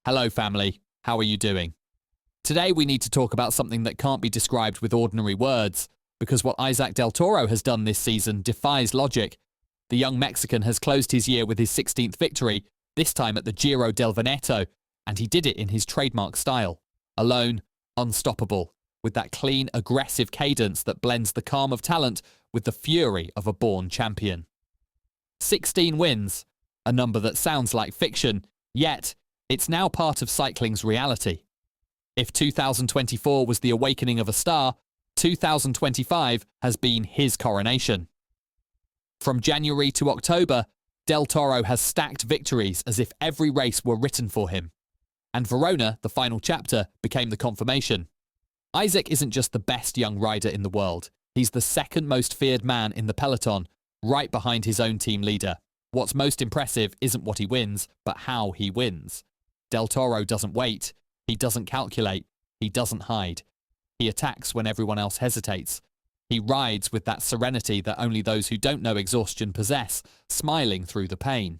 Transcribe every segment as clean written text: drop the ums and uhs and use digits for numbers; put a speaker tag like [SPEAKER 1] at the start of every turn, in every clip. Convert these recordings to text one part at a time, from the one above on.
[SPEAKER 1] Hello family, how are you doing? Today we need to talk about something that can't be described with ordinary words, because what Isaac Del Toro has done this season defies logic. The young Mexican has closed his year with his 16th victory, this time at the Giro del Veneto, and he did it in his trademark style. Alone, unstoppable, with that clean, aggressive cadence that blends the calm of talent with the fury of a born champion. 16 wins, a number that sounds like fiction, yet it's now part of cycling's reality. If 2024 was the awakening of a star, 2025 has been his coronation. From January to October, Del Toro has stacked victories as if every race were written for him. And Verona, the final chapter, became the confirmation. Isaac isn't just the best young rider in the world. He's the second most feared man in the peloton, right behind his own team leader. What's most impressive isn't what he wins, but how he wins. Del Toro doesn't wait. He doesn't calculate. He doesn't hide. He attacks when everyone else hesitates. He rides with that serenity that only those who don't know exhaustion possess, smiling through the pain.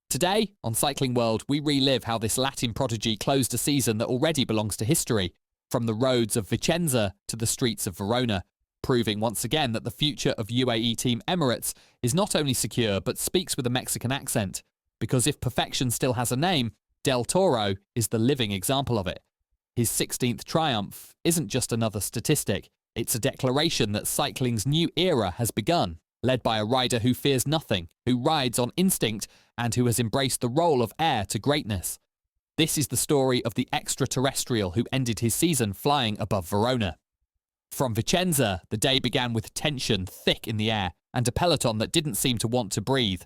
[SPEAKER 1] Today, on Cycling World, we relive how this Latin prodigy closed a season that already belongs to history, from the roads of Vicenza to the streets of Verona, proving once again that the future of UAE Team Emirates is not only secure but speaks with a Mexican accent, because if perfection still has a name, Del Toro is the living example of it. His 16th triumph isn't just another statistic, it's a declaration that cycling's new era has begun, led by a rider who fears nothing, who rides on instinct, and who has embraced the role of heir to greatness. This is the story of the extraterrestrial who ended his season flying above Verona. From Vicenza, the day began with tension thick in the air and a peloton that didn't seem to want to breathe.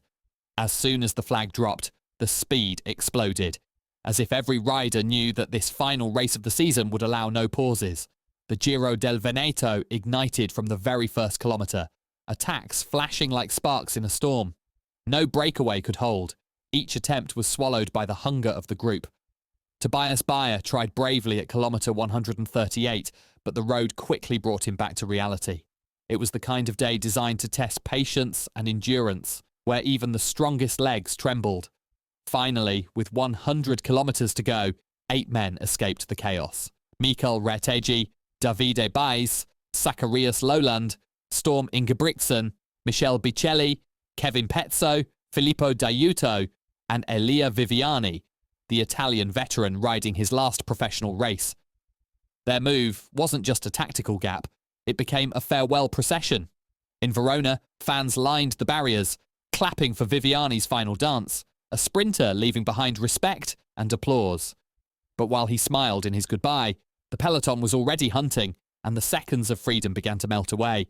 [SPEAKER 1] As soon as the flag dropped, the speed exploded, as if every rider knew that this final race of the season would allow no pauses. The Giro del Veneto ignited from the very first kilometre, attacks flashing like sparks in a storm. No breakaway could hold. Each attempt was swallowed by the hunger of the group. Tobias Bayer tried bravely at kilometre 138, but the road quickly brought him back to reality. It was the kind of day designed to test patience and endurance, where even the strongest legs trembled. Finally, with 100 kilometres to go, 8 men escaped the chaos. Mikel Retegi, Davide Baez, Zacharias Lowland, Storm Ingebrigtsen, Michel Bicelli, Kevin Pezzo, Filippo D'Aiuto, and Elia Viviani, the Italian veteran riding his last professional race. Their move wasn't just a tactical gap, it became a farewell procession. In Verona, fans lined the barriers, clapping for Viviani's final dance, a sprinter leaving behind respect and applause. But while he smiled in his goodbye, the peloton was already hunting, and the seconds of freedom began to melt away.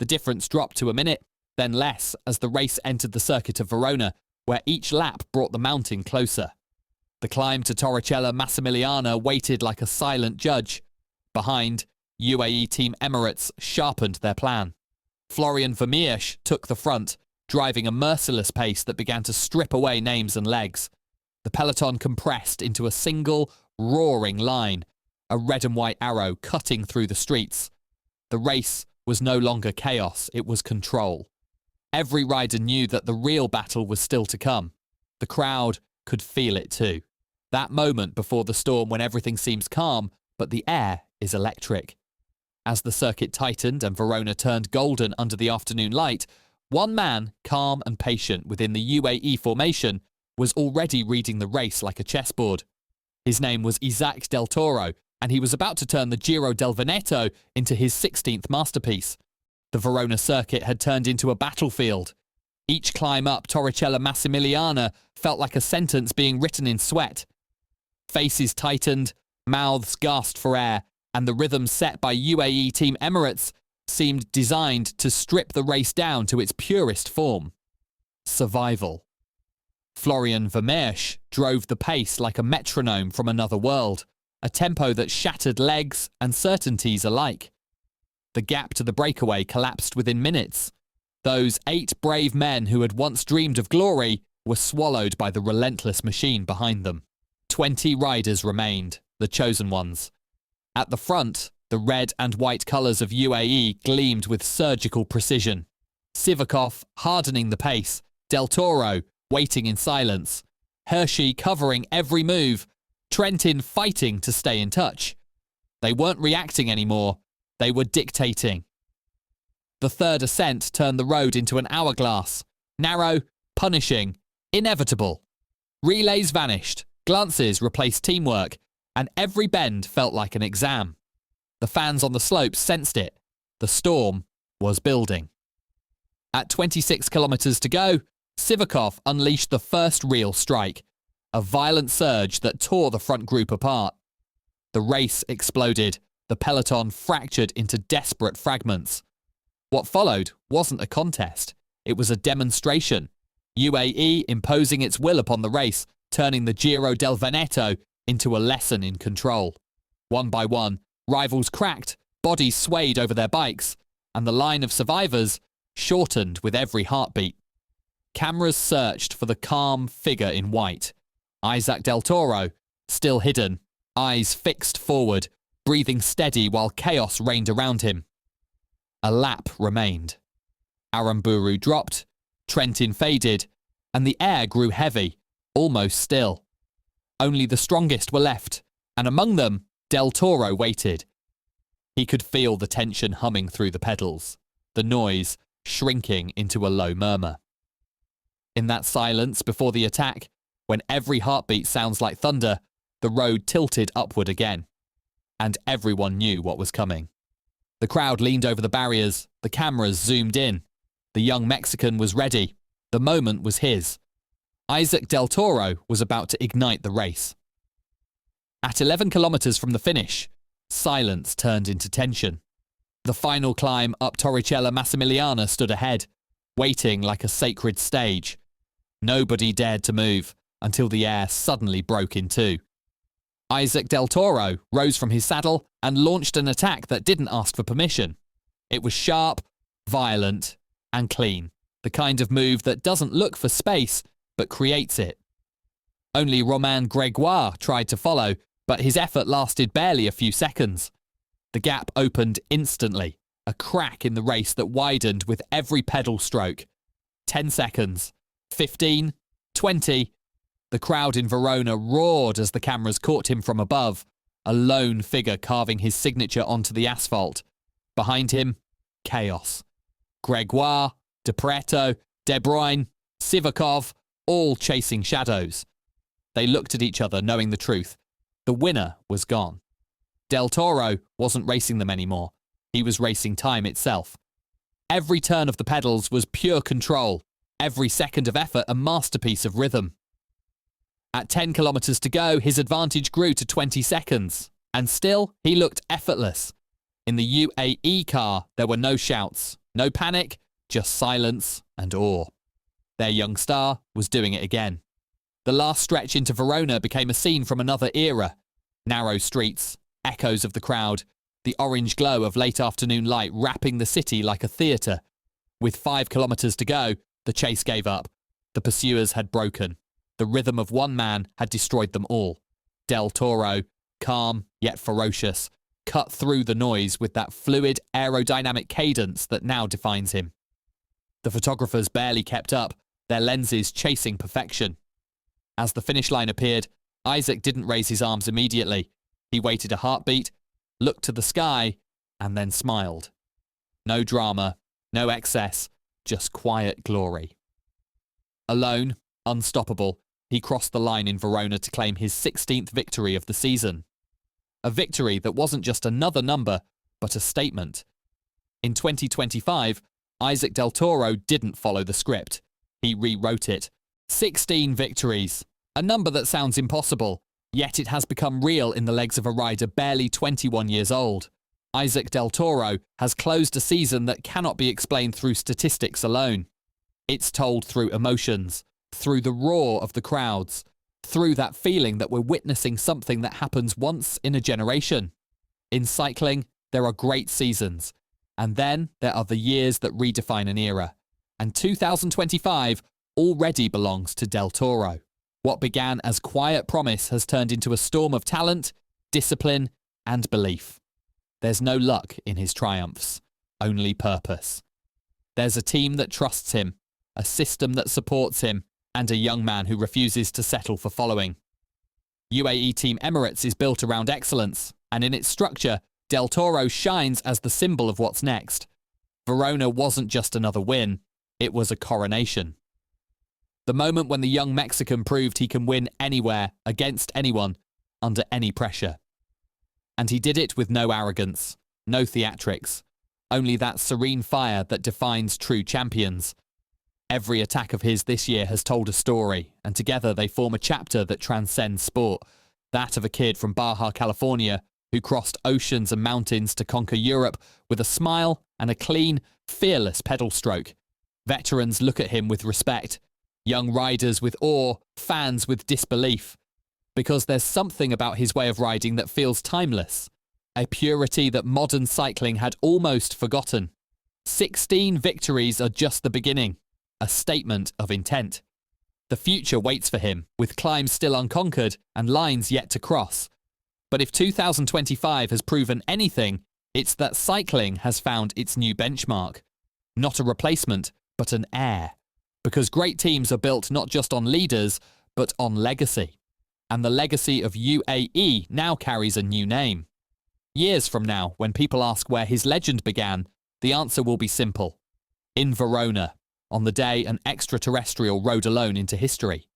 [SPEAKER 1] The difference dropped to a minute, then less, as the race entered the circuit of Verona, where each lap brought the mountain closer. The climb to Torricella Massimiliana waited like a silent judge. Behind, UAE Team Emirates sharpened their plan. Florian Vermeersch took the front, driving a merciless pace that began to strip away names and legs. The peloton compressed into a single, roaring line, a red and white arrow cutting through the streets. The race was no longer chaos, it was control. Every rider knew that the real battle was still to come. The crowd could feel it too. That moment before the storm when everything seems calm, but the air is electric. As the circuit tightened and Verona turned golden under the afternoon light, one man, calm and patient within the UAE formation, was already reading the race like a chessboard. His name was Isaac Del Toro, and he was about to turn the Giro del Veneto into his 16th masterpiece. The Verona circuit had turned into a battlefield. Each climb up Torricella Massimiliana felt like a sentence being written in sweat. Faces tightened, mouths gasped for air, and the rhythm set by UAE Team Emirates seemed designed to strip the race down to its purest form. Survival. Florian Vermeersch drove the pace like a metronome from another world, a tempo that shattered legs and certainties alike. The gap to the breakaway collapsed within minutes. Those 8 brave men who had once dreamed of glory were swallowed by the relentless machine behind them. 20 riders remained, the chosen ones. At the front, the red and white colours of UAE gleamed with surgical precision. Sivakov hardening the pace, Del Toro waiting in silence, Hershey covering every move, Trentin fighting to stay in touch. They weren't reacting anymore, they were dictating. The third ascent turned the road into an hourglass, narrow, punishing, inevitable. Relays vanished, glances replaced teamwork, and every bend felt like an exam. The fans on the slopes sensed it. The storm was building. At 26 kilometers to go, Sivakov unleashed the first real strike, a violent surge that tore the front group apart. The race exploded, the peloton fractured into desperate fragments. What followed wasn't a contest, it was a demonstration. UAE imposing its will upon the race, turning the Giro del Veneto into a lesson in control. One by one, rivals cracked, bodies swayed over their bikes, and the line of survivors shortened with every heartbeat. Cameras searched for the calm figure in white. Isaac Del Toro, still hidden, eyes fixed forward, breathing steady while chaos reigned around him. A lap remained. Aramburu dropped, Trentin faded, and the air grew heavy, almost still. Only the strongest were left, and among them, Del Toro waited. He could feel the tension humming through the pedals, the noise shrinking into a low murmur. In that silence before the attack, when every heartbeat sounds like thunder, the road tilted upward again. And everyone knew what was coming. The crowd leaned over the barriers, the cameras zoomed in. The young Mexican was ready. The moment was his. Isaac Del Toro was about to ignite the race. At 11 kilometers from the finish, silence turned into tension. The final climb up Torricella Massimiliana stood ahead, waiting like a sacred stage. Nobody dared to move until the air suddenly broke in two. Isaac Del Toro rose from his saddle and launched an attack that didn't ask for permission. It was sharp, violent, and clean, the kind of move that doesn't look for space, but creates it. Only Romain Gregoire tried to follow, but his effort lasted barely a few seconds. The gap opened instantly, a crack in the race that widened with every pedal stroke. 10 seconds, 15, 20. The crowd in Verona roared as the cameras caught him from above, a lone figure carving his signature onto the asphalt. Behind him, chaos. Gregoire, De Preto, De Bruyne, Sivakov, all chasing shadows. They looked at each other knowing the truth. The winner was gone. Del Toro wasn't racing them anymore. He was racing time itself. Every turn of the pedals was pure control. Every second of effort a masterpiece of rhythm. At 10 kilometers to go, his advantage grew to 20 seconds. And still, he looked effortless. In the UAE car, there were no shouts, no panic, just silence and awe. Their young star was doing it again. The last stretch into Verona became a scene from another era. Narrow streets, echoes of the crowd, the orange glow of late afternoon light wrapping the city like a theatre. With 5 kilometers to go, the chase gave up. The pursuers had broken. The rhythm of one man had destroyed them all. Del Toro, calm yet ferocious, cut through the noise with that fluid aerodynamic cadence that now defines him. The photographers barely kept up, their lenses chasing perfection. As the finish line appeared, Isaac didn't raise his arms immediately. He waited a heartbeat, looked to the sky, and then smiled. No drama, no excess, just quiet glory. Alone, unstoppable, he crossed the line in Verona to claim his 16th victory of the season. A victory that wasn't just another number, but a statement. In 2025, Isaac Del Toro didn't follow the script. He rewrote it. 16 victories. A number that sounds impossible, yet it has become real in the legs of a rider barely 21 years old. Isaac Del Toro has closed a season that cannot be explained through statistics alone. It's told through emotions, through the roar of the crowds, through that feeling that we're witnessing something that happens once in a generation. In cycling, there are great seasons, and then there are the years that redefine an era. And 2025 already belongs to Del Toro. What began as quiet promise has turned into a storm of talent, discipline, and belief. There's no luck in his triumphs, only purpose. There's a team that trusts him, a system that supports him, and a young man who refuses to settle for following. UAE Team Emirates is built around excellence, and in its structure, Del Toro shines as the symbol of what's next. Verona wasn't just another win, it was a coronation. The moment when the young Mexican proved he can win anywhere, against anyone, under any pressure. And he did it with no arrogance, no theatrics, only that serene fire that defines true champions. Every attack of his this year has told a story, and together they form a chapter that transcends sport, that of a kid from Baja California who crossed oceans and mountains to conquer Europe with a smile and a clean, fearless pedal stroke. Veterans look at him with respect, young riders with awe, fans with disbelief. Because there's something about his way of riding that feels timeless, a purity that modern cycling had almost forgotten. 16 victories are just the beginning, a statement of intent. The future waits for him, with climbs still unconquered and lines yet to cross. But if 2025 has proven anything, it's that cycling has found its new benchmark. Not a replacement, but an heir. Because great teams are built not just on leaders, but on legacy. And the legacy of UAE now carries a new name. Years from now, when people ask where his legend began, the answer will be simple. In Verona, on the day an extraterrestrial rode alone into history.